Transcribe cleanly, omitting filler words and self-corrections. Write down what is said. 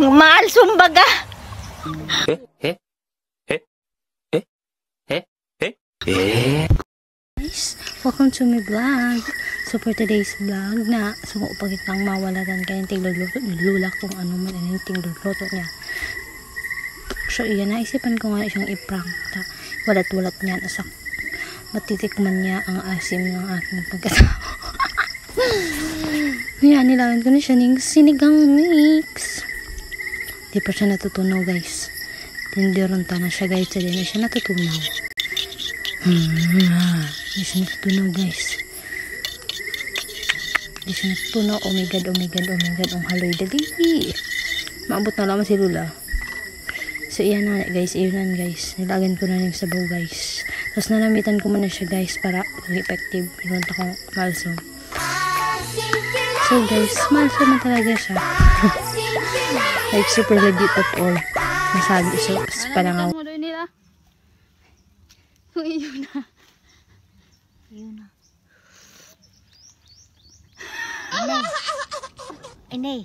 Mahal sumbaga. Guys, welcome to my vlog. So for today's vlog na pagit lang mawalagan kayong tigluluto kung ano man yung tigluluto niya. So iyan, naisipan ko nga siyang i-prank. Walat-walat niya asa matitikman niya ang asim ng aking pagkatao. Yan, nilawan ko na siya ng sinigang mix. Di pa siya natutunaw, guys. Tindironta na siya, guys. Hindi na siya natutunaw. Hindi siya natutunaw, guys. Hindi siya natutunaw. Oh my god, oh my god, oh my god. Ang haloy dali. Maabot na lamang si Lula. So, iyan na, guys. Iyan, guys. Nilagan ko na ng sabaw, guys. Tapos nanamitan ko muna siya, guys, para effective. Igunta ko malso. So, guys, malso na talaga siya. Like, super legit at all. Masabi siya. Palangaw. Ano nila? Iyon na. Iyon na. Inay.